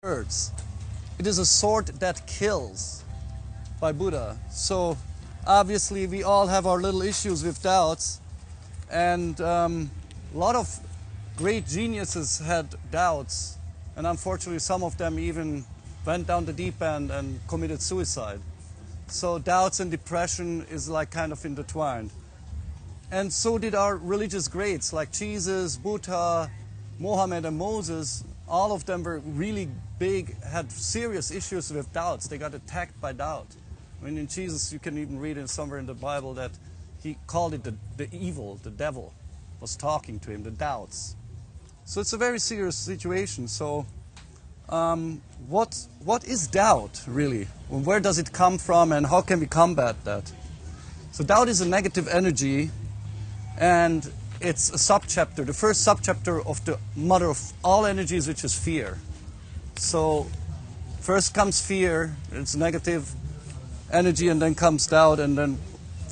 words. It is a sword that kills, by Buddha. So obviously we all have our little issues with doubts, and a lot of great geniuses had doubts, and unfortunately some of them even went down the deep end and committed suicide. So doubts and depression is like kind of intertwined. And so did our religious greats like Jesus, Buddha, Mohamed and Moses. All of them were really big, had serious issues with doubts. They got attacked by doubt. I mean, in Jesus, you can even read it somewhere in the Bible that he called it the evil, the devil was talking to him, the doubts. So it's a very serious situation. So what is doubt, really? Where does it come from, and how can we combat that? So doubt is a negative energy, and it's a subchapter, the first subchapter of the mother of all energies, which is fear. So first comes fear, it's negative energy, and then comes doubt, and then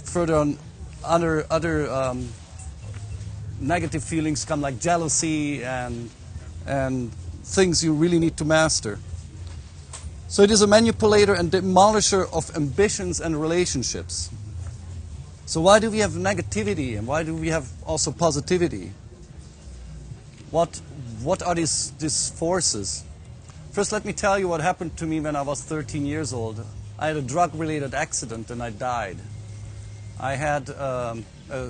further on other negative feelings come, like jealousy and things you really need to master. So it is a manipulator and demolisher of ambitions and relationships. So why do we have negativity, and why do we have also positivity? What are these forces? First, let me tell you what happened to me when I was 13 years old. I had a drug-related accident and I died. I had a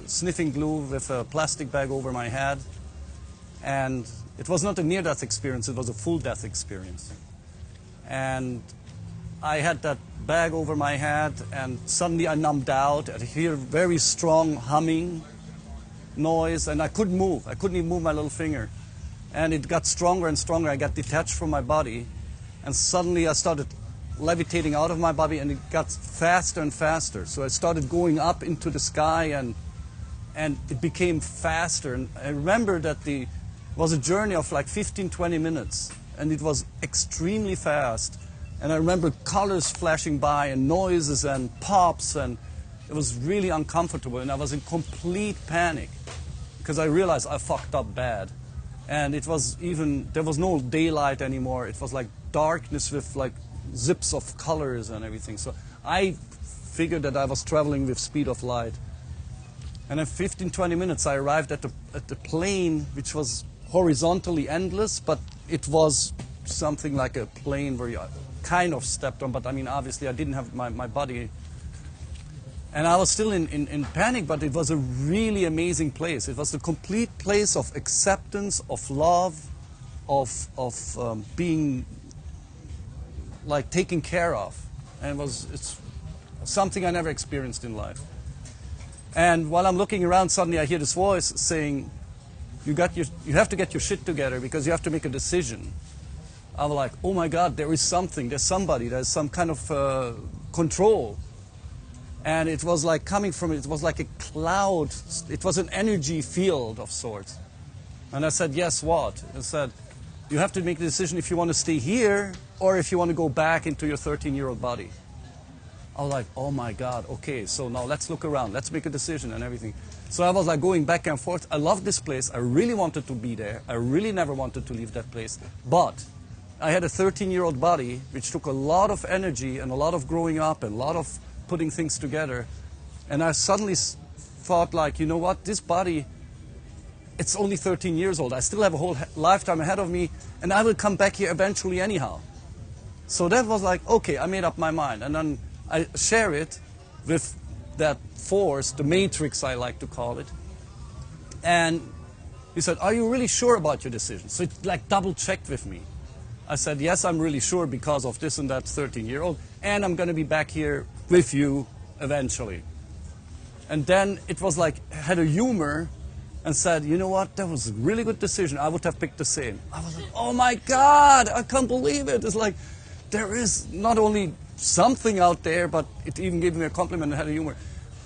sniffing glue with a plastic bag over my head, and it was not a near-death experience, it was a full-death experience. And I had that bag over my head, and suddenly I numbed out. I hear very strong humming noise, and I couldn't move. I couldn't even move my little finger. And it got stronger and stronger. I got detached from my body, and suddenly I started levitating out of my body, and it got faster and faster. So I started going up into the sky, and it became faster. And I remember that it was a journey of like 15-20 minutes, and it was extremely fast. And I remember colors flashing by and noises and pops, and it was really uncomfortable, and I was in complete panic because I realized I fucked up bad. And it was there was no daylight anymore. It was like darkness with like zips of colors and everything. So I figured that I was traveling with speed of light. And in 15-20 minutes I arrived at the plane, which was horizontally endless, but it was something like a plane where you kind of stepped on, but I mean, obviously I didn't have my body. And I was still in panic, but it was a really amazing place. It was the complete place of acceptance, of love, of being like taken care of. And it's something I never experienced in life. And while I'm looking around, suddenly I hear this voice saying, you have to get your shit together because you have to make a decision. I was like, oh my God, there is something, there's somebody, there's some kind of control. And it was like coming from it was like a cloud, it was an energy field of sorts. And I said, yes, what? I said, you have to make the decision if you want to stay here or if you want to go back into your 13-year-old body. I was like, oh my God, okay, so now let's look around, let's make a decision and everything. So I was like going back and forth. I loved this place, I really wanted to be there, I really never wanted to leave that place, but I had a 13-year-old body, which took a lot of energy and a lot of growing up and a lot of putting things together. And I suddenly thought, like, you know what, this body, it's only 13 years old. I still have a whole lifetime ahead of me, and I will come back here eventually anyhow. So that was like, okay, I made up my mind. And then I share it with that force, the matrix I like to call it. And he said, are you really sure about your decision? So it like double-checked with me. I said, yes, I'm really sure because of this and that 13-year-old, and I'm going to be back here with you eventually. And then it was like, had a humor and said, you know what, that was a really good decision. I would have picked the same. I was like, oh my God, I can't believe it. It's like, there is not only something out there, but it even gave me a compliment and had a humor.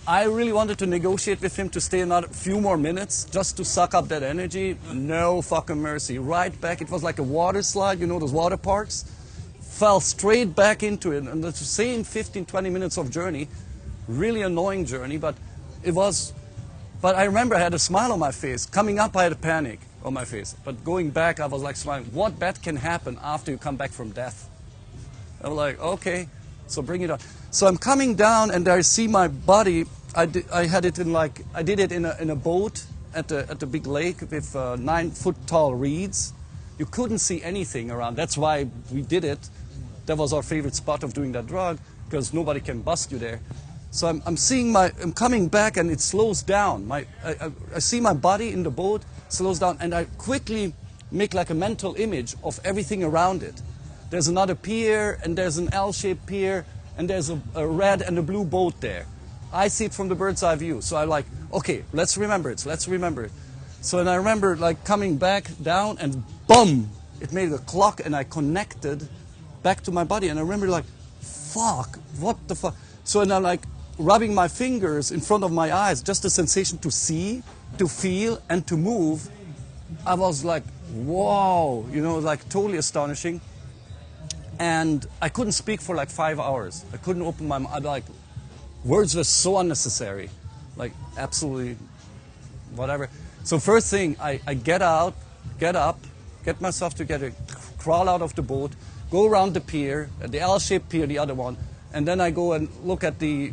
I really wanted to negotiate with him to stay another few more minutes just to suck up that energy. No fucking mercy. Right back. It was like a water slide, you know, those water parks. Fell straight back into it. And the same 15-20 minutes of journey. Really annoying journey, but it was. But I remember I had a smile on my face. Coming up, I had a panic. on my face. But going back, I was like smiling. What bad can happen after you come back from death? I'm like, okay, so bring it on. So I'm coming down, and I see my body. I did it in a boat at the big lake with 9-foot tall reeds. You couldn't see anything around. That's why we did it. That was our favorite spot of doing that drug, because nobody can bust you there. So I'm coming back, and it slows down. I see my body in the boat, slows down, and I quickly make like a mental image of everything around it. There's another pier, and there's an L-shaped pier, and there's a red and a blue boat there. I see it from the bird's eye view. So I'm like, okay, let's remember it, let's remember it. So and I remember like coming back down, and boom, it made a clock, and I connected back to my body. And I remember like, fuck, what the fuck? So and I'm like rubbing my fingers in front of my eyes, just the sensation to see, to feel, and to move. I was like, whoa, you know, like totally astonishing. And I couldn't speak for like 5 hours. I couldn't open my mouth. Like, words were so unnecessary. Like, absolutely whatever. So first thing, I get up, get myself together, crawl out of the boat, go around the pier, the L-shaped pier, the other one, and then I go and look at the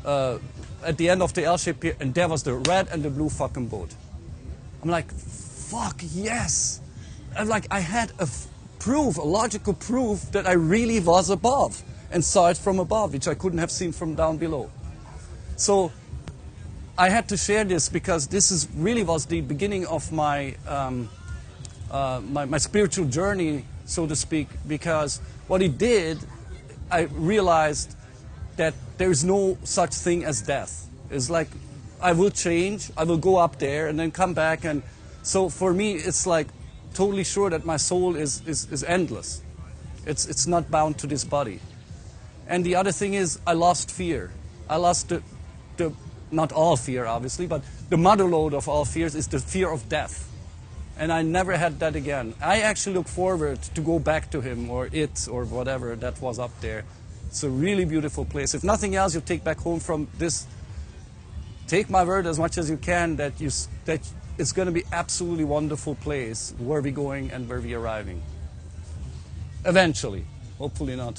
end of the L-shaped pier, and there was the red and the blue fucking boat. I'm like, fuck, yes. And like, I had a logical proof that I really was above and saw it from above, which I couldn't have seen from down below. So I had to share this because this really was the beginning of my my spiritual journey, so to speak, because what it did, I realized that there is no such thing as death. It's like, I will change, I will go up there and then come back. And so for me, it's like totally sure that my soul is endless. It's not bound to this body. And the other thing is, I lost fear. I lost not all fear, obviously, but the mother lode of all fears is the fear of death. And I never had that again. I actually look forward to go back to him or it or whatever that was up there. It's a really beautiful place. If nothing else you take back home from this, take my word as much as you can that it's going to be absolutely wonderful place where we're going and where we're arriving. Eventually. Hopefully not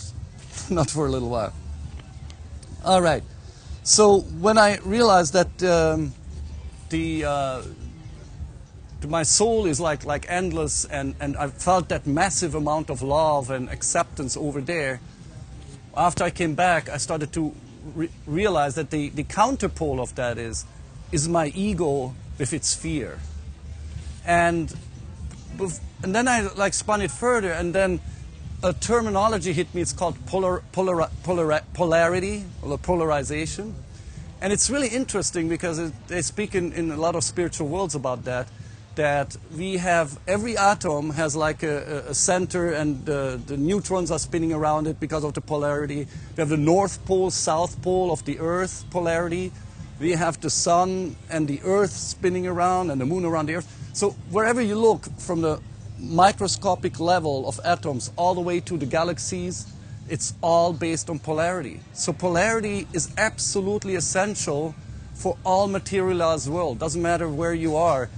for a little while. All right. So when I realized that my soul is like endless, and I felt that massive amount of love and acceptance over there, after I came back, I started to realize that the counterpole of that is my ego with its fear. And then I like spun it further, and then a terminology hit me. It's called polarity, or polarization. And it's really interesting because they speak in a lot of spiritual worlds about that we have, every atom has like a center, and the neutrons are spinning around it because of the polarity. We have the North Pole, South Pole of the Earth polarity. We have the sun and the Earth spinning around and the moon around the Earth. So wherever you look, from the microscopic level of atoms all the way to the galaxies, it's all based on polarity. So polarity is absolutely essential for all materialized world. Doesn't matter where you are,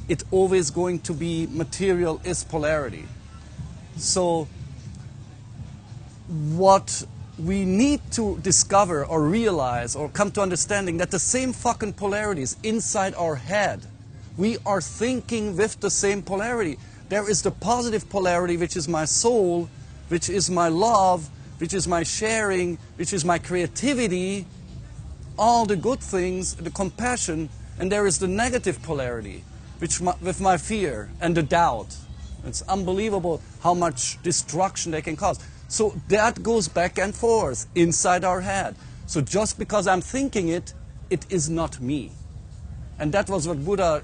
it's always going to be material is polarity. So what we need to discover or realize or come to understanding that the same fucking polarity is inside our head. We are thinking with the same polarity. There is the positive polarity, which is my soul, which is my love, which is my sharing, which is my creativity, all the good things, the compassion, and there is the negative polarity, with my fear and the doubt. It's unbelievable how much destruction they can cause. So that goes back and forth inside our head. So just because I'm thinking it, it is not me. And that was what Buddha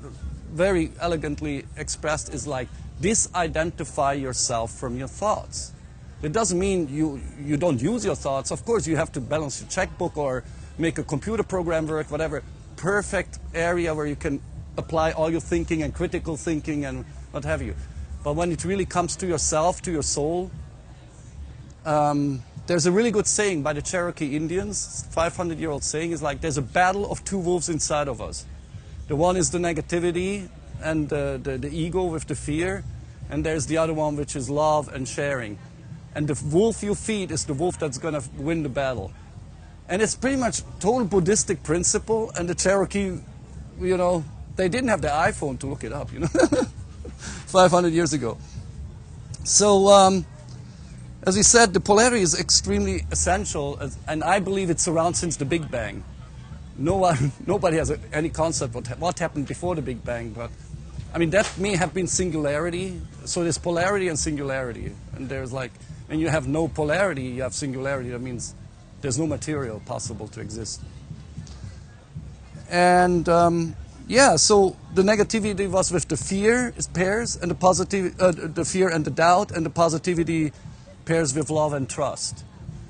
very elegantly expressed, is like, disidentify yourself from your thoughts. It doesn't mean you don't use your thoughts. Of course, you have to balance your checkbook or make a computer program work, whatever. Perfect area where you can apply all your thinking and critical thinking and what have you. But when it really comes to yourself, to your soul, there's a really good saying by the Cherokee Indians, 500-year-old saying, is like, there's a battle of two wolves inside of us. The one is the negativity and the ego with the fear, and there's the other one which is love and sharing. And the wolf you feed is the wolf that's going to win the battle. And it's pretty much total Buddhistic principle, and the Cherokee, you know, they didn't have the iPhone to look it up, you know, 500 years ago. So, as we said, the polarity is extremely essential, and I believe it's around since the Big Bang. Nobody has any concept what happened before the Big Bang, but I mean, that may have been singularity. So there's polarity and singularity, and there's like, when you have no polarity, you have singularity. That means there's no material possible to exist. And yeah, so the negativity was with the fear, it pairs, and the positive, the fear and the doubt, and the positivity pairs with love and trust.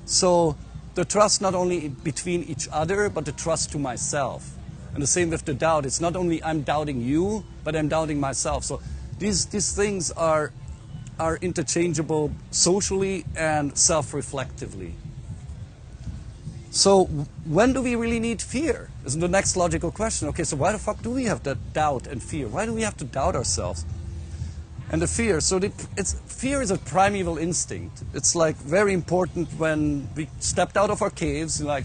So the trust not only between each other, but the trust to myself. And the same with the doubt. It's not only I'm doubting you, but I'm doubting myself. So these things are interchangeable socially and self-reflectively. So when do we really need fear? Is the next logical question. Okay, so why the fuck do we have that doubt and fear? Why do we have to doubt ourselves? And the fear, so fear is a primeval instinct. It's like very important when we stepped out of our caves, like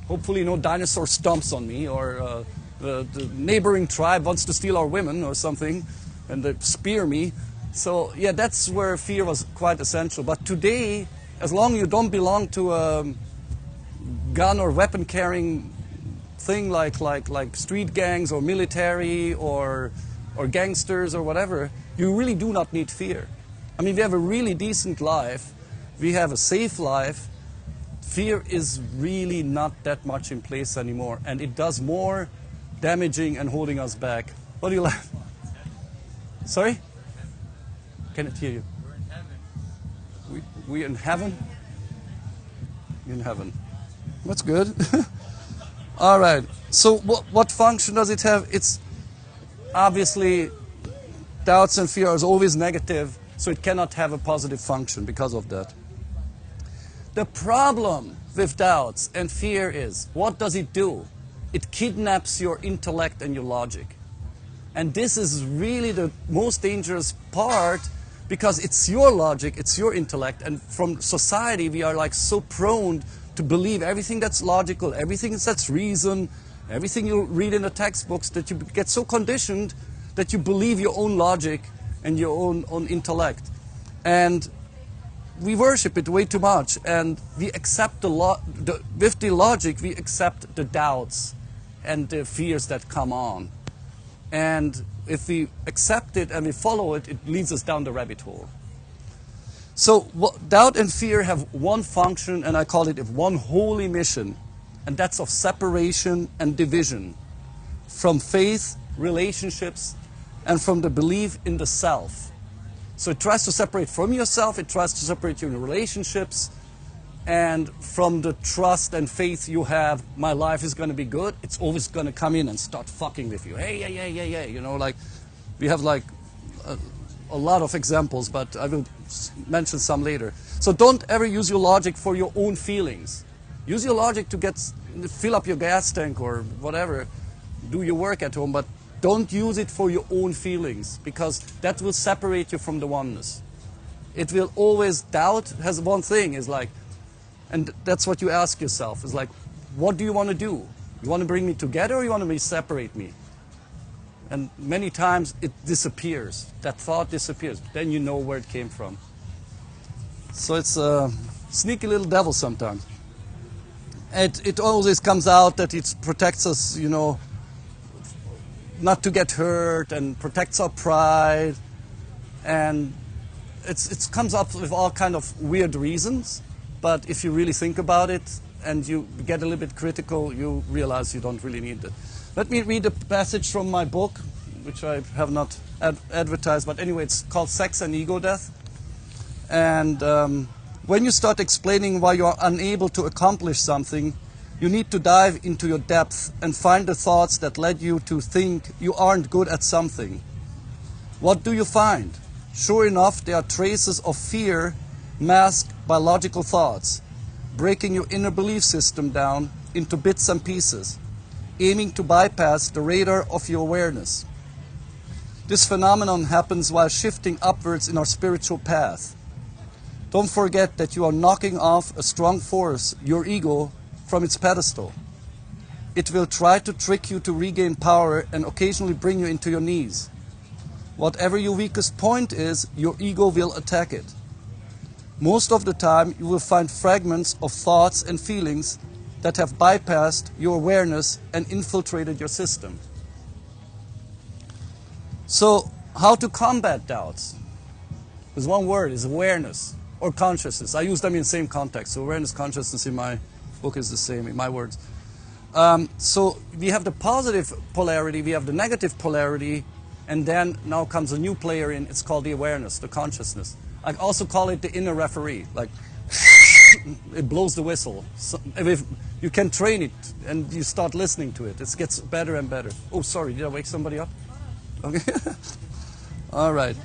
hopefully no dinosaur stomps on me, or the neighboring tribe wants to steal our women or something, and they spear me. So yeah, that's where fear was quite essential. But today, as long as you don't belong to a gun or weapon carrying thing like street gangs or military or gangsters or whatever, you really do not need fear. I mean, we have a really decent life, we have a safe life. Fear is really not that much in place anymore, and it does more damaging and holding us back. What do you like? Sorry? Cannot hear you. We're in heaven. We in heaven? In heaven. That's good. All right. So what function does it have? It's obviously doubts and fear is always negative, so it cannot have a positive function because of that. The problem with doubts and fear is, what does it do? It kidnaps your intellect and your logic. And this is really the most dangerous part, because it's your logic, it's your intellect, and from society we are like so prone to believe everything that's logical, everything that's reason, everything you read in the textbooks, that you get so conditioned that you believe your own logic and your own intellect. And we worship it way too much, and we accept with the logic we accept the doubts and the fears that come on. And if we accept it and we follow it, it leads us down the rabbit hole. So doubt and fear have one function, and I call it one holy mission, and that's of separation and division from faith, relationships, and from the belief in the self. So it tries to separate from yourself, it tries to separate you in relationships, and from the trust and faith you have, my life is going to be good, it's always going to come in and start fucking with you. Hey, yeah, you know, like, we have like a lot of examples, but I will mention some later. So don't ever use your logic for your own feelings. Use your logic to fill up your gas tank or whatever, do your work at home, but don't use it for your own feelings, because that will separate you from the oneness. It will always, doubt has one thing, is like, and that's what you ask yourself, is like, what do you want to do? You want to bring me together, or you want to separate me? And many times it disappears. That thought disappears. Then you know where it came from. So it's a sneaky little devil sometimes. It always comes out that it protects us, you know, not to get hurt, and protects our pride, and it comes up with all kind of weird reasons. But if you really think about it and you get a little bit critical, you realize you don't really need it. Let me read a passage from my book, which I have not advertised, but anyway, it's called Sex and Ego Death. And when you start explaining why you are unable to accomplish something, you need to dive into your depth and find the thoughts that led you to think you aren't good at something. What do you find? Sure enough, there are traces of fear masked by logical thoughts, breaking your inner belief system down into bits and pieces, aiming to bypass the radar of your awareness. This phenomenon happens while shifting upwards in our spiritual path. Don't forget that you are knocking off a strong force, your ego, from its pedestal. It will try to trick you to regain power and occasionally bring you into your knees. Whatever your weakest point is, your ego will attack it. Most of the time, you will find fragments of thoughts and feelings that have bypassed your awareness and infiltrated your system. So, how to combat doubts? There's one word, is awareness or consciousness. I use them in the same context. So awareness, consciousness in my book is the same, in my words. So we have the positive polarity, we have the negative polarity, and then now comes a new player in, it's called the awareness, the consciousness. I also call it the inner referee, like it blows the whistle. So if you can train it and you start listening to it, it gets better and better. Oh, sorry, did I wake somebody up? Okay. All right.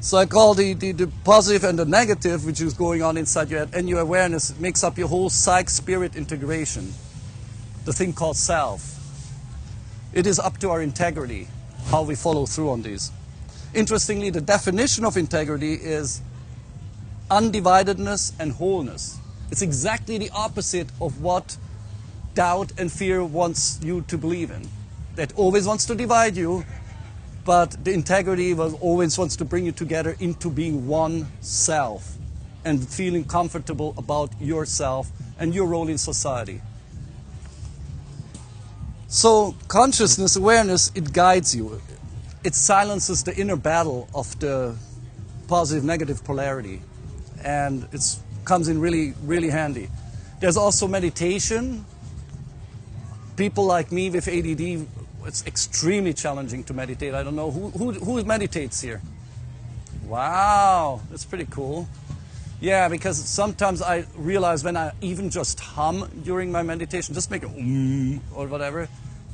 So I call the positive and the negative, which is going on inside your head, and your awareness makes up your whole psych-spirit integration, the thing called self. It is up to our integrity, how we follow through on these. Interestingly, the definition of integrity is undividedness and wholeness. It's exactly the opposite of what doubt and fear wants you to believe in. That always wants to divide you, but the integrity always wants to bring you together into being one self and feeling comfortable about yourself and your role in society. So consciousness, awareness, it guides you. It silences the inner battle of the positive, negative polarity. And it comes in really, really handy. There's also meditation. People like me with ADD, it's extremely challenging to meditate. I don't know, who meditates here? Wow, that's pretty cool. Yeah, because sometimes I realize when I even just hum during my meditation, just make a or whatever,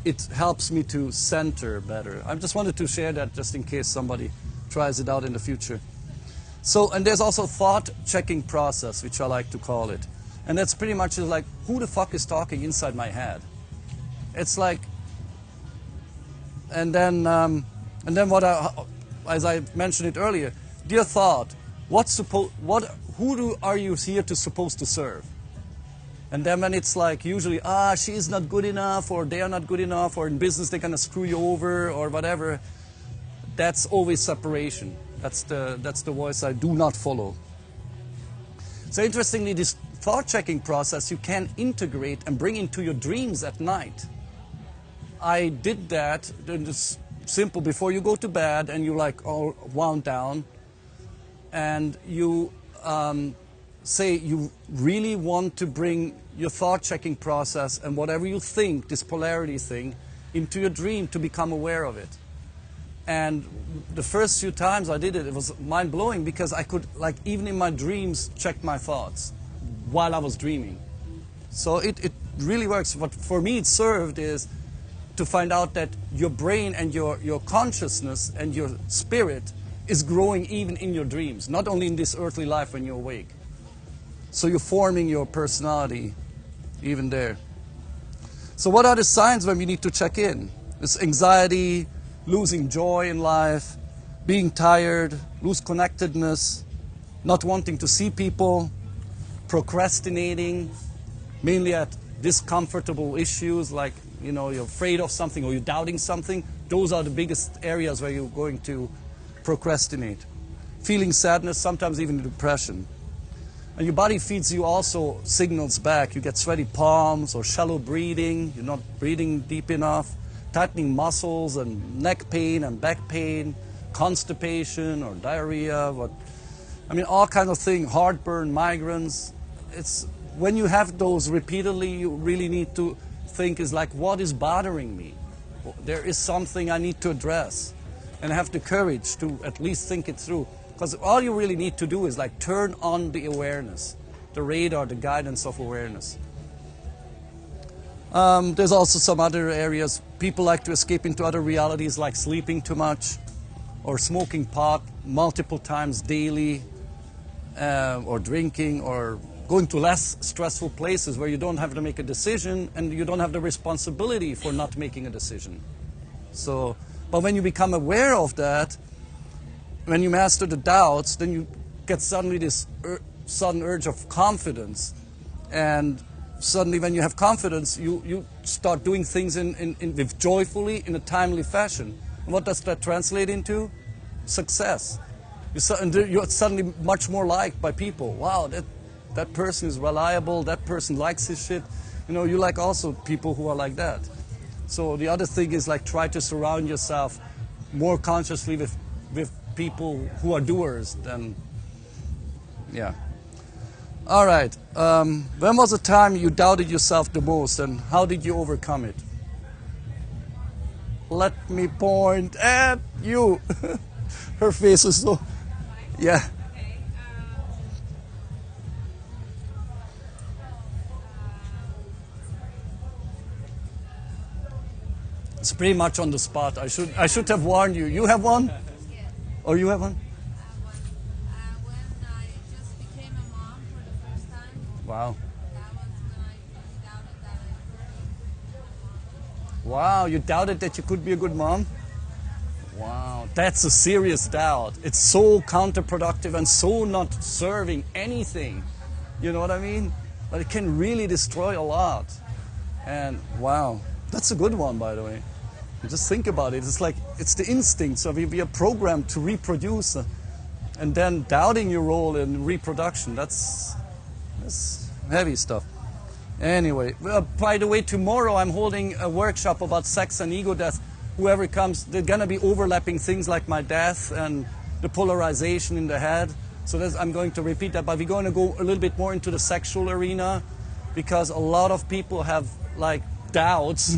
it helps me to center better. I just wanted to share that just in case somebody tries it out in the future. So, and there's also thought-checking process, which I like to call it. And that's pretty much like, who the fuck is talking inside my head? It's like, and then what as I mentioned it earlier, dear thought, are you here to supposed to serve? And then when it's like usually, she's not good enough, or they are not good enough, or in business they're gonna screw you over, or whatever, that's always separation. That's the voice I do not follow. So interestingly, this thought-checking process you can integrate and bring into your dreams at night. I did that, it's simple, before you go to bed and you're like all wound down, and you say you really want to bring your thought-checking process and whatever you think, this polarity thing, into your dream to become aware of it. And the first few times I did it, it was mind-blowing because I could, like, even in my dreams, check my thoughts while I was dreaming. So it really works. What for me it served is to find out that your brain and your consciousness and your spirit is growing even in your dreams, not only in this earthly life when you're awake. So you're forming your personality even there. So what are the signs when we need to check in? It's anxiety, losing joy in life, being tired, lose connectedness, not wanting to see people, procrastinating, mainly at discomfortable issues like, you know, you're afraid of something or you're doubting something. Those are the biggest areas where you're going to procrastinate. Feeling sadness, sometimes even depression. And your body feeds you also signals back. You get sweaty palms or shallow breathing. You're not breathing deep enough. Tightening muscles and neck pain and back pain. Constipation or diarrhea. All kinds of things. Heartburn, migraines. It's when you have those repeatedly, you really need to think is like, what is bothering me? There is something I need to address. And have the courage to at least think it through. Because all you really need to do is like turn on the awareness, the radar, the guidance of awareness. There's also some other areas. People like to escape into other realities like sleeping too much or smoking pot multiple times daily or drinking or going to less stressful places where you don't have to make a decision and you don't have the responsibility for not making a decision. So But when you become aware of that, when you master the doubts, then you get suddenly this sudden urge of confidence. And suddenly when you have confidence, you start doing things with joyfully, in a timely fashion. And what does that translate into? Success. You're suddenly much more liked by people. Wow, that person is reliable, that person likes his shit. You know, you like also people who are like that. So the other thing is like try to surround yourself more consciously with people who are doers than, yeah. All right, when was the time you doubted yourself the most and how did you overcome it? Let me point at you. Her face is so, yeah. It's pretty much on the spot. I should have warned you. You have one? Yes. Or you have one? When I just became a mom for the first time, Wow. that was when I really doubted that I could be a mom. Wow, you doubted that you could be a good mom? Wow, that's a serious doubt. It's so counterproductive and so not serving anything. You know what I mean? But it can really destroy a lot. And wow, that's a good one, by the way. Just think about it. It's like, it's the instinct. So we are programmed to reproduce. And then doubting your role in reproduction, that's heavy stuff. Anyway, by the way, tomorrow I'm holding a workshop about sex and ego death. Whoever comes, there's going to be overlapping things like my death and the polarization in the head. So I'm going to repeat that, but we're going to go a little bit more into the sexual arena because a lot of people have like doubts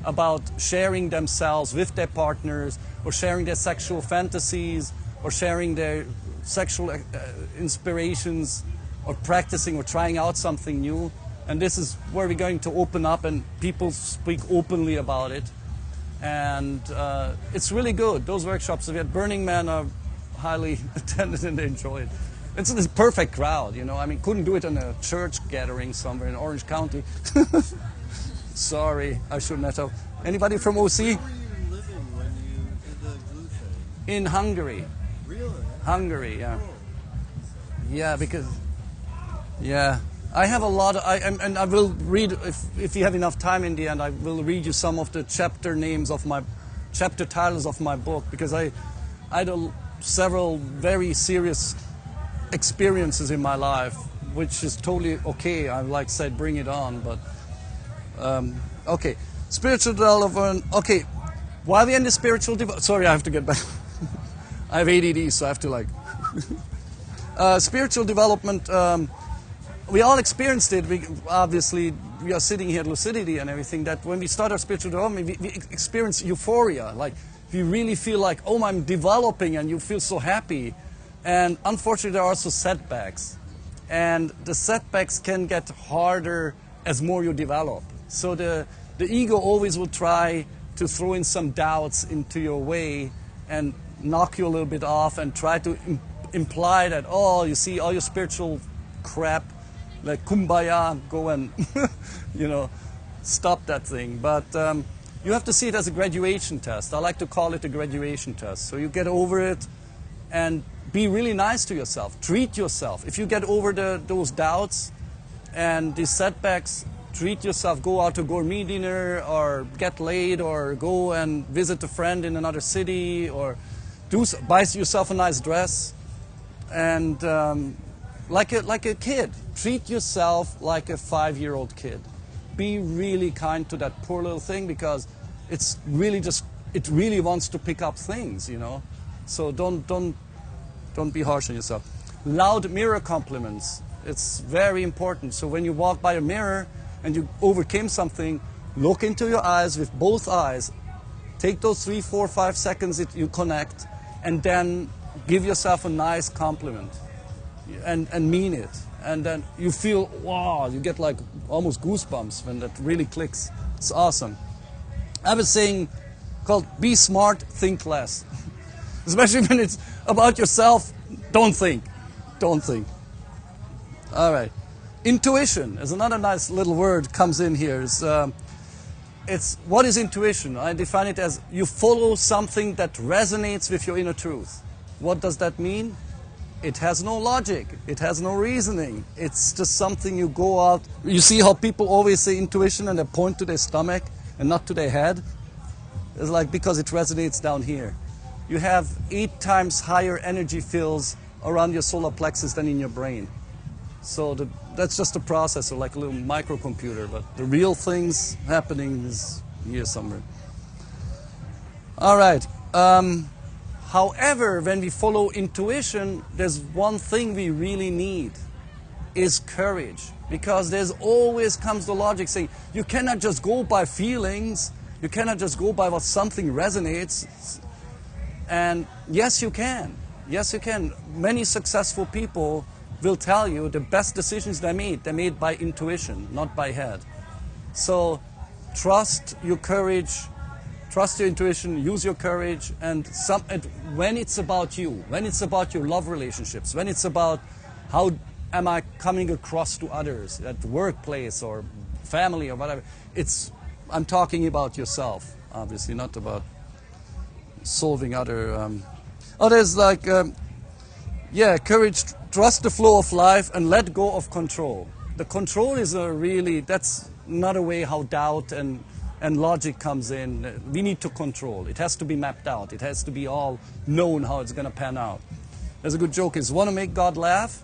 about sharing themselves with their partners or sharing their sexual fantasies or sharing their sexual inspirations or practicing or trying out something new. And this is where we're going to open up and people speak openly about it. And it's really good. Those workshops we had Burning Man are highly attended and they enjoy it. It's this perfect crowd, you know. I mean, couldn't do it in a church gathering somewhere in Orange County. Sorry, I shouldn't have. Anybody from OC? Where were you living when you did the glue thing? In Hungary. Really? Hungary, yeah. Cool. Yeah, because, yeah. I have a lot of, and I will read, if you have enough time in the end, I will read you some of the chapter titles of my book, because I had several very serious experiences in my life, which is totally okay. I like said, bring it on, but, okay. Spiritual development, okay. While we're in the spiritual development, sorry, I have to get back. I have ADD, so I have to like, spiritual development, we all experienced it. Obviously, we are sitting here at Lucidity and everything, that when we start our spiritual development, we experience euphoria. Like, we really feel like, oh, I'm developing, and you feel so happy. And unfortunately, there are also setbacks. And the setbacks can get harder as more you develop. So the ego always will try to throw in some doubts into your way and knock you a little bit off and try to imply that, oh, you see, all your spiritual crap, like kumbaya, go and, you know, stop that thing. But you have to see it as a graduation test. I like to call it a graduation test. So you get over it and be really nice to yourself. Treat yourself. If you get over those doubts and these setbacks, treat yourself. Go out to gourmet dinner or get laid or go and visit a friend in another city or buy yourself a nice dress. And like a kid. Treat yourself like a 5-year-old kid. Be really kind to that poor little thing because it really wants to pick up things, you know. So don't be harsh on yourself. Loud mirror compliments. It's very important. So when you walk by a mirror and you overcame something, look into your eyes with both eyes. Take those 3, 4, 5 seconds that you connect and then give yourself a nice compliment. And mean it. And then you feel, wow, you get like almost goosebumps when that really clicks. It's awesome. I have a saying called, be smart, think less. Especially when it's about yourself, don't think. Don't think. All right. Intuition is another nice little word comes in here. It's, it's what is intuition? I define it as you follow something that resonates with your inner truth. What does that mean? It has no logic. It has no reasoning. It's just something you go out. You see how people always say intuition and they point to their stomach and not to their head? It's like because it resonates down here. You have 8 times higher energy fields around your solar plexus than in your brain. So that's just a processor, like a little microcomputer, but the real things happening is here somewhere. All right. However, when we follow intuition, there's one thing we really need, is courage. Because there's always comes the logic saying, you cannot just go by feelings, you cannot just go by what something resonates. And yes, you can. Yes, you can. Many successful people will tell you the best decisions they're made by intuition, not by head. So trust your courage, trust your intuition, use your courage, and when it's about you, when it's about your love relationships, when it's about how am I coming across to others at the workplace or family or whatever, I'm talking about yourself, obviously, not about solving other... there's like, courage, trust the flow of life and let go of control. The control is that's not a way how doubt and logic comes in. We need to control. It has to be mapped out. It has to be all known how it's going to pan out. There's a good joke is, want to make God laugh?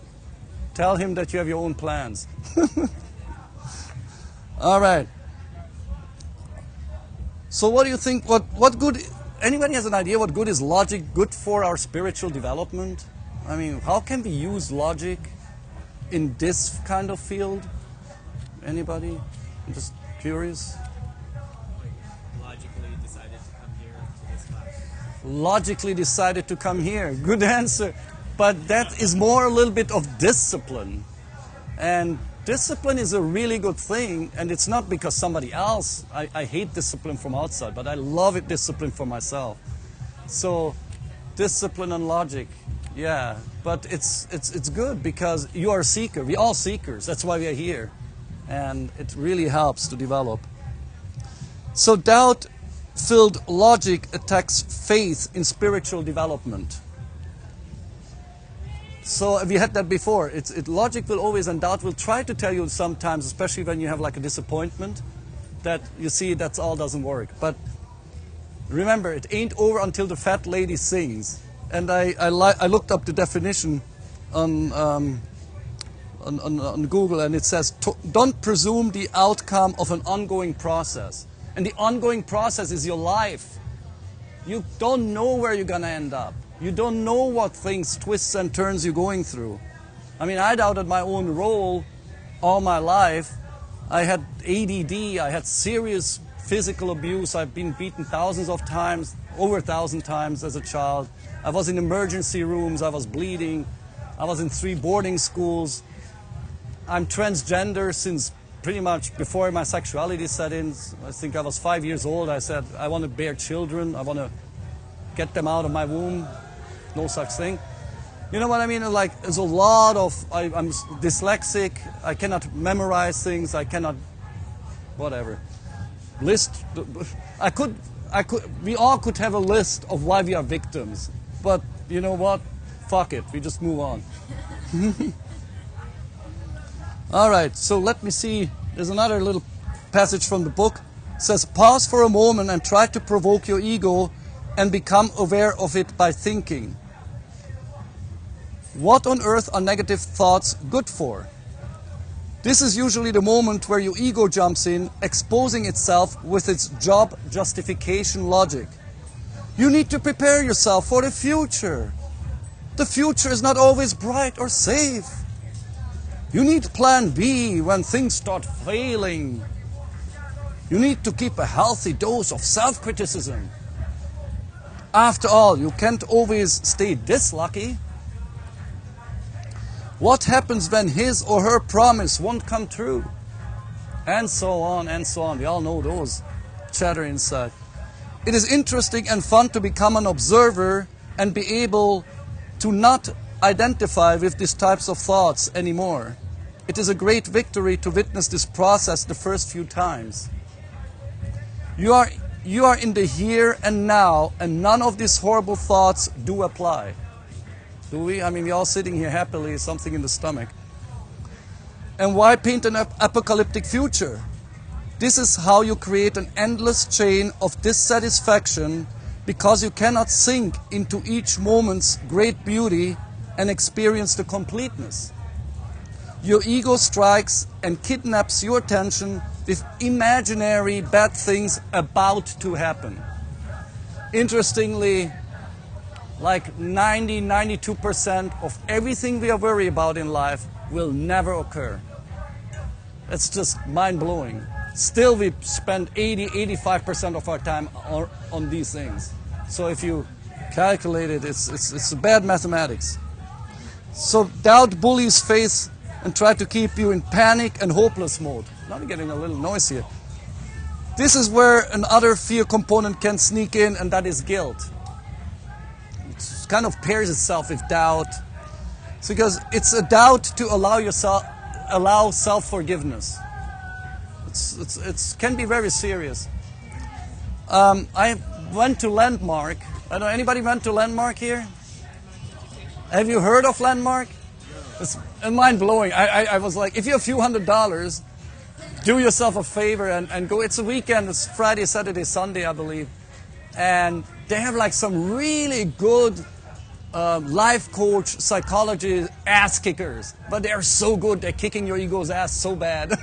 Tell him that you have your own plans. All right. So what do you think, what good, anybody has an idea what good is logic good for our spiritual development? I mean, how can we use logic in this kind of field? Anybody? I'm just curious. Logically decided to come here to this class. Logically decided to come here. Good answer. But that is more a little bit of discipline. And discipline is a really good thing, and it's not because somebody else. I hate discipline from outside, but I love it discipline for myself. So discipline and logic. Yeah, but it's good because you are a seeker. We're all seekers. That's why we are here. And it really helps to develop. So doubt-filled logic attacks faith in spiritual development. So we had that before. Logic will always, and doubt will try to tell you sometimes, especially when you have like a disappointment, that you see that all doesn't work. But remember, it ain't over until the fat lady sings. And I looked up the definition on Google, and it says, don't presume the outcome of an ongoing process. And the ongoing process is your life. You don't know where you're going to end up. You don't know what things, twists and turns you're going through. I mean, I doubted my own role all my life. I had ADD, I had serious physical abuse. I've been beaten thousands of times, over 1,000 times as a child. I was in emergency rooms, I was bleeding. I was in 3 boarding schools. I'm transgender since pretty much before my sexuality set in. I think I was 5 years old. I said, I want to bear children. I want to get them out of my womb. No such thing. You know what I mean? Like, there's a lot of, I'm dyslexic. I cannot memorize things. I cannot, whatever. We all could have a list of why we are victims. But you know what? Fuck it. We just move on. All right, so let me see. There's another little passage from the book. It says, pause for a moment and try to provoke your ego and become aware of it by thinking. What on earth are negative thoughts good for? This is usually the moment where your ego jumps in, exposing itself with its job justification logic. You need to prepare yourself for the future. The future is not always bright or safe. You need plan B when things start failing. You need to keep a healthy dose of self-criticism. After all, you can't always stay this lucky. What happens when his or her promise won't come true? And so on and so on. We all know those chatter inside. It is interesting and fun to become an observer and be able to not identify with these types of thoughts anymore. It is a great victory to witness this process the first few times. You are in the here and now, and none of these horrible thoughts do apply. Do we? I mean, we're all sitting here happily, something in the stomach. And why paint an apocalyptic future? This is how you create an endless chain of dissatisfaction, because you cannot sink into each moment's great beauty and experience the completeness. Your ego strikes and kidnaps your attention with imaginary bad things about to happen. Interestingly, like 92% of everything we are worried about in life will never occur. It's just mind-blowing. Still, we spend 85% of our time on these things. So if you calculate it, it's bad mathematics. So doubt bullies faith and try to keep you in panic and hopeless mode. Now we're getting a little noise here. This is where another fear component can sneak in, and that is guilt. It kind of pairs itself with doubt. It's because it's a doubt to allow self-forgiveness. It can be very serious. I went to Landmark. I don't know, anybody went to Landmark here? Have you heard of Landmark? It's mind-blowing. I was like, if you have a few $100s, do yourself a favor and go. It's a weekend. It's Friday, Saturday, Sunday, I believe. And they have like some really good life coach, psychology ass kickers. But they're so good. They're kicking your ego's ass so bad.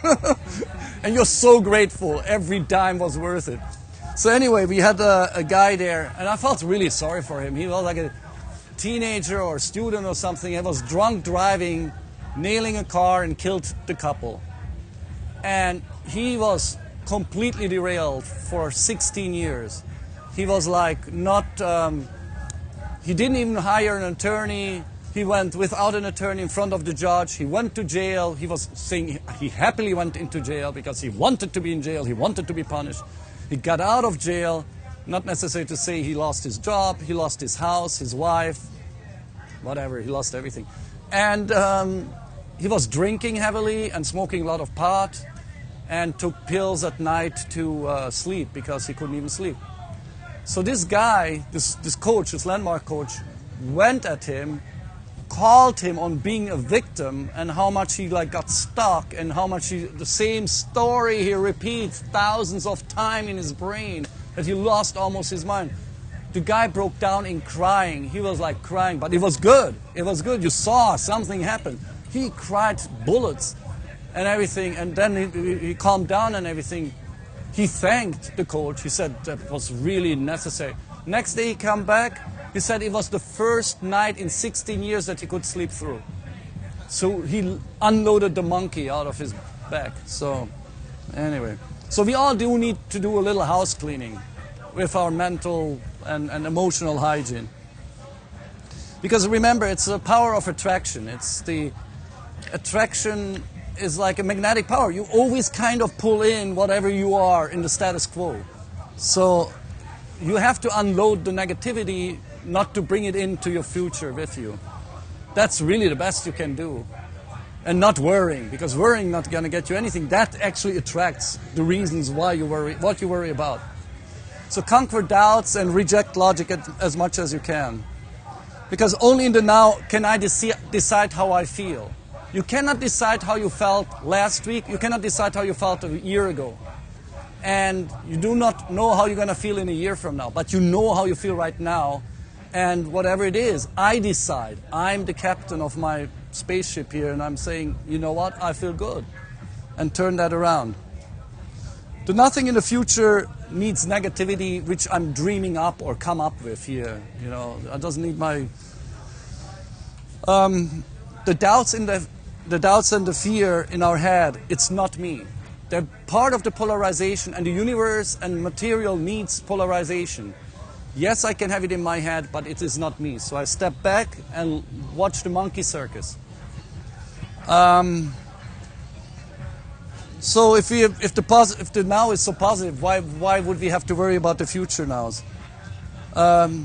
And you're so grateful. Every dime was worth it. So anyway, we had a guy there, and I felt really sorry for him. He was like a teenager or student or something. He was drunk driving, nailing a car, and killed the couple. And he was completely derailed for 16 years. He was like not, he didn't even hire an attorney. He went without an attorney in front of the judge. He went to jail. He was saying he happily went into jail because he wanted to be in jail. He wanted to be punished. He got out of jail. Not necessary to say he lost his job, he lost his house, his wife, whatever, he lost everything. And he was drinking heavily and smoking a lot of pot and took pills at night to sleep because he couldn't even sleep. So this guy, this coach, this Landmark coach, went at him, called him on being a victim and how much he like got stuck and how much the same story he repeats thousands of times in his brain, that he lost almost his mind. The guy broke down in crying. He was like crying, but it was good. It was good. You saw something happen. He cried bullets and everything, and then he calmed down and everything. He thanked the coach. He said that was really necessary. Next day he came back. He said it was the first night in 16 years that he could sleep through. So he unloaded the monkey out of his back. So anyway. So we all do need to do a little house cleaning with our mental and emotional hygiene. Because remember, it's the power of attraction. It's the attraction is like a magnetic power. You always kind of pull in whatever you are in the status quo. So you have to unload the negativity, not to bring it into your future with you. That's really the best you can do. And not worrying, because worrying not going to get you anything. That actually attracts the reasons why you worry, what you worry about. So conquer doubts and reject logic as much as you can. Because only in the now can I decide how I feel. You cannot decide how you felt last week. You cannot decide how you felt a year ago. And you do not know how you're going to feel in a year from now. But you know how you feel right now. And whatever it is, I decide. I'm the captain of my spaceship here, and I'm saying, you know what, I feel good. And turn that around. The nothing in the future needs negativity, which I'm dreaming up or come up with here. You know, it doesn't need my... the doubts and the fear in our head, it's not me. They're part of the polarization, and the universe and material needs polarization. Yes, I can have it in my head, but it is not me. So I step back and watch the monkey circus. So if the now is so positive, why would we have to worry about the future nows? The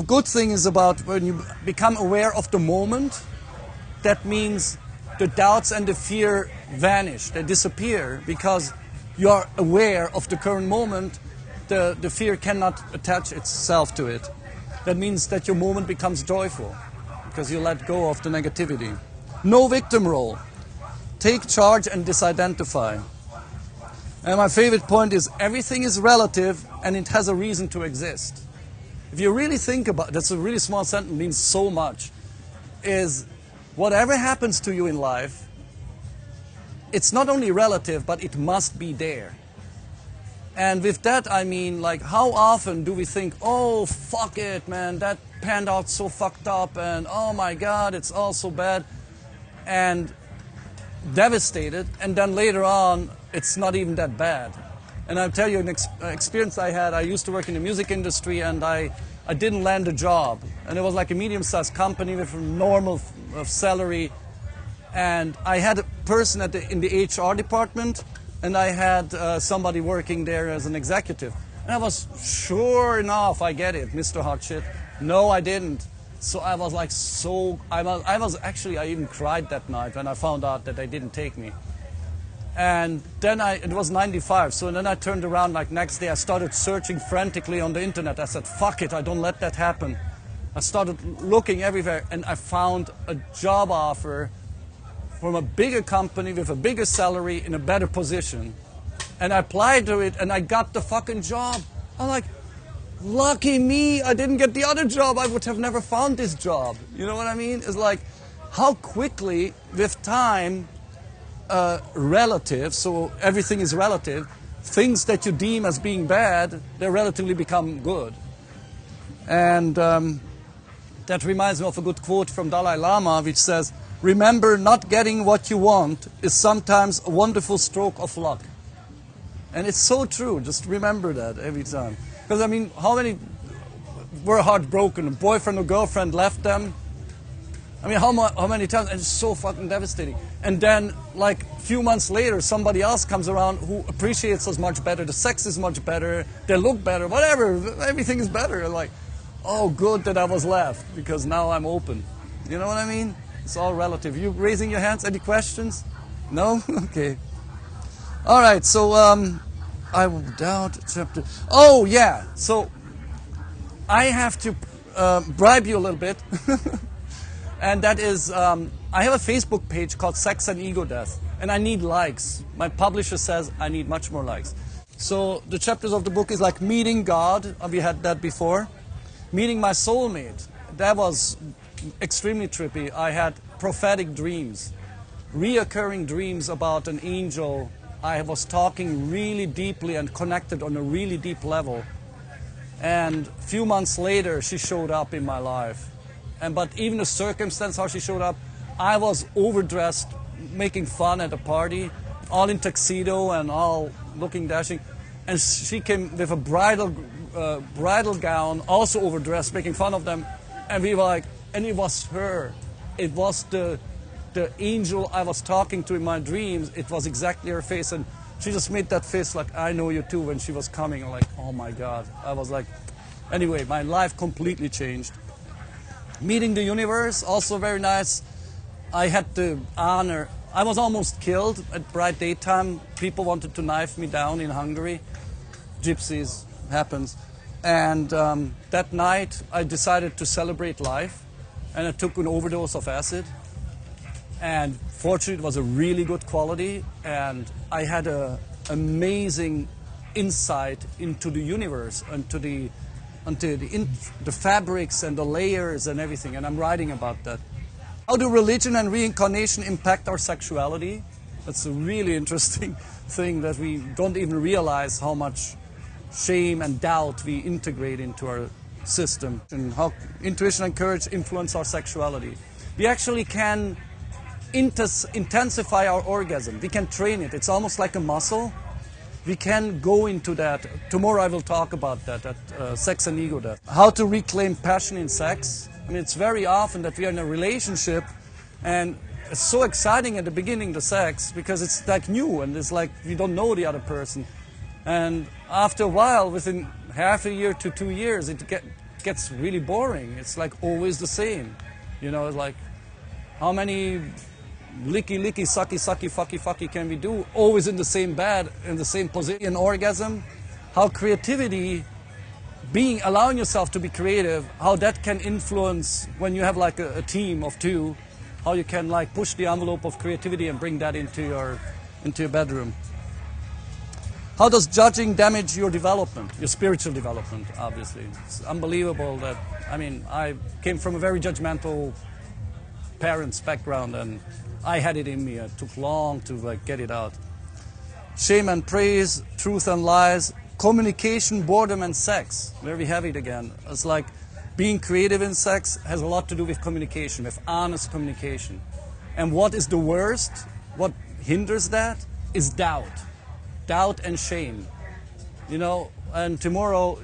good thing is about when you become aware of the moment, that means the doubts and the fear vanish, they disappear, because you are aware of the current moment, the fear cannot attach itself to it. That means that your moment becomes joyful because you let go of the negativity. No victim role. Take charge and disidentify. And my favorite point is everything is relative and it has a reason to exist. If you really think about it, that's a really small sentence, means so much, is whatever happens to you in life, it's not only relative, but it must be there. And with that, I mean, like, how often do we think, oh, fuck it, man, that panned out so fucked up, and oh my God, it's all so bad, and devastated, and then later on, it's not even that bad. And I'll tell you an experience I had. I used to work in the music industry, and I didn't land a job. And it was like a medium-sized company with a normal salary. And I had a person in the HR department, and I had somebody working there as an executive. And I was, sure enough, I get it, Mr. Hot Shit. No, I didn't. So I was like, I even cried that night when I found out that they didn't take me. And then it was 95, so then I turned around, like next day I started searching frantically on the internet. I said, fuck it, I don't let that happen. I started looking everywhere, and I found a job offer from a bigger company with a bigger salary in a better position. And I applied to it, and I got the fucking job. I'm like, lucky me, I didn't get the other job. I would have never found this job. You know what I mean? It's like, how quickly, with time, relative, so everything is relative, things that you deem as being bad, they relatively become good. And that reminds me of a good quote from Dalai Lama, which says, remember, not getting what you want is sometimes a wonderful stroke of luck. And it's so true, just remember that every time. Because I mean, how many were heartbroken, a boyfriend or girlfriend left them? I mean, how many times? And it's so fucking devastating. And then, like, a few months later, somebody else comes around who appreciates us much better. The sex is much better. They look better. Whatever. Everything is better. Like, oh, good that I was left because now I'm open. You know what I mean? It's all relative. You raising your hands? Any questions? No? Okay. All right. So, I will doubt chapter. Oh, yeah. So, I have to bribe you a little bit. And that is, I have a Facebook page called Sex and Ego Death, and I need likes. My publisher says I need much more likes. So the chapters of the book is like meeting God, we had that before. Meeting my soulmate, that was extremely trippy. I had prophetic dreams, reoccurring dreams about an angel. I was talking really deeply and connected on a really deep level. And a few months later, she showed up in my life. But even the circumstance how she showed up, I was overdressed, making fun at a party, all in tuxedo and all looking dashing. And she came with a bridal gown, also overdressed, making fun of them. And we were like, and it was her. It was the angel I was talking to in my dreams. It was exactly her face. And she just made that face like, I know you too, when she was coming. I'm like, oh my God. I was like, anyway, my life completely changed. Meeting the universe, also very nice. I had the honor, I was almost killed at bright daytime. People wanted to knife me down in Hungary. Gypsies, happens. And that night I decided to celebrate life, and I took an overdose of acid. And fortunately it was a really good quality, and I had an amazing insight into the universe, into the fabrics and the layers and everything, and I'm writing about that. How do religion and reincarnation impact our sexuality? That's a really interesting thing that we don't even realize how much shame and doubt we integrate into our system, and how intuition and courage influence our sexuality. We actually can intensify our orgasm. We can train it. It's almost like a muscle. We can go into that. Tomorrow I will talk about that, sex and ego death. How to reclaim passion in sex. I mean, it's very often that we are in a relationship and it's so exciting at the beginning, the sex, because it's like new and it's like we don't know the other person. And after a while, within half a year to 2 years, it gets really boring. It's like always the same. You know, it's like how many licky, licky, sucky, sucky, fucky, fucky can we do? Always in the same bed, in the same position, orgasm. How creativity, allowing yourself to be creative, how that can influence when you have like a team of two, how you can like push the envelope of creativity and bring that into your bedroom. How does judging damage your development, your spiritual development, obviously? It's unbelievable that, I mean, I came from a very judgmental parents' background and I had it in me. It took long to like get it out. Shame and praise, truth and lies, communication, boredom and sex. There we have it again. It's like being creative in sex has a lot to do with communication, with honest communication. And what is the worst, what hinders that, is doubt. Doubt and shame, you know, and tomorrow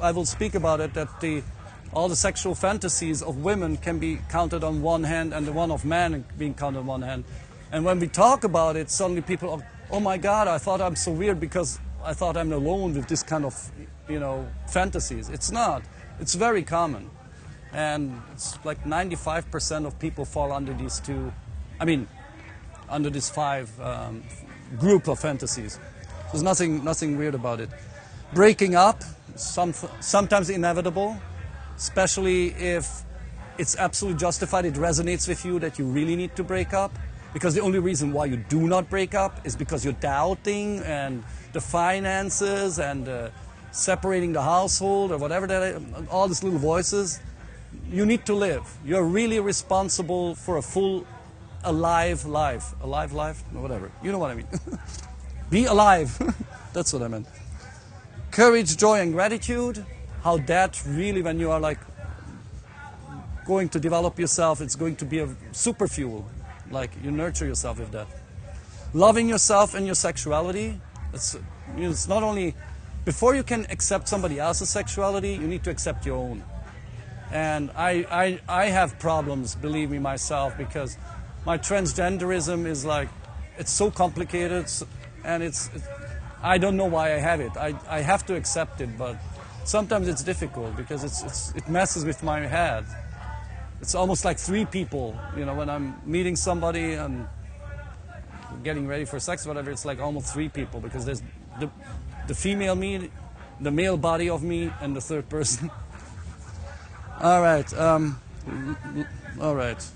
I will speak about it, that all the sexual fantasies of women can be counted on one hand and the one of men being counted on one hand. And when we talk about it, suddenly people are, oh my God, I thought I'm so weird because I thought I'm alone with this kind of, you know, fantasies. It's not. It's very common. And it's like 95% of people fall under these two, I mean, under these five group of fantasies. There's nothing weird about it. Breaking up, sometimes inevitable, especially if it's absolutely justified, it resonates with you that you really need to break up. Because the only reason why you do not break up is because you're doubting and the finances and separating the household or whatever that is, all these little voices. You need to live. You're really responsible for a full, alive life. Alive life? No, whatever. You know what I mean. Be alive. That's what I meant. Courage, joy, and gratitude. How that really, when you are like going to develop yourself, it's going to be a super fuel. Like you nurture yourself with that. Loving yourself and your sexuality. It's not only, before you can accept somebody else's sexuality, you need to accept your own. And I have problems, believe me, myself, because my transgenderism is like, it's so complicated, and I don't know why I have it. I have to accept it, but sometimes it's difficult because it messes with my head. It's almost like three people, you know, when I'm meeting somebody and getting ready for sex, whatever, it's like almost three people, because there's the female me, the male body of me, and the third person. All right. All right.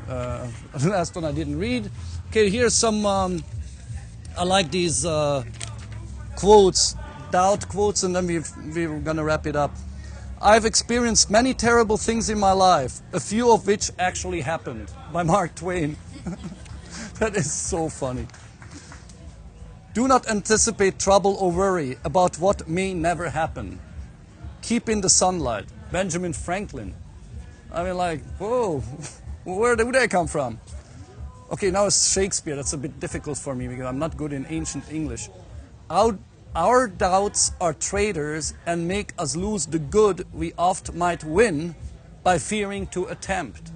The last one I didn't read. Okay, here's some, I like these quotes, doubt quotes, and then we're going to wrap it up. I've experienced many terrible things in my life, a few of which actually happened, by Mark Twain. That is so funny. Do not anticipate trouble or worry about what may never happen. Keep in the sunlight. Benjamin Franklin. I mean, like, whoa, where do they come from? Okay, now it's Shakespeare. That's a bit difficult for me because I'm not good in ancient English. Our doubts are traitors and make us lose the good we oft might win by fearing to attempt.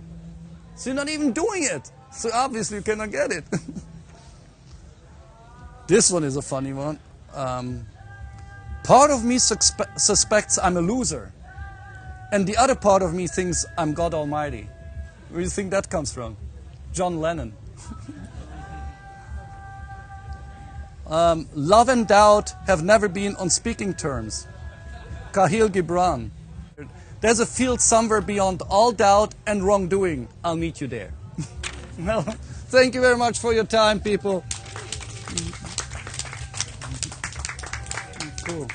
So you're not even doing it. So obviously you cannot get it. This one is a funny one. Part of me suspects I'm a loser. And the other part of me thinks I'm God Almighty. Where do you think that comes from? John Lennon. Love and doubt have never been on speaking terms. Khalil Gibran. There's a field somewhere beyond all doubt and wrongdoing. I'll meet you there. Well, thank you very much for your time, people. Cool.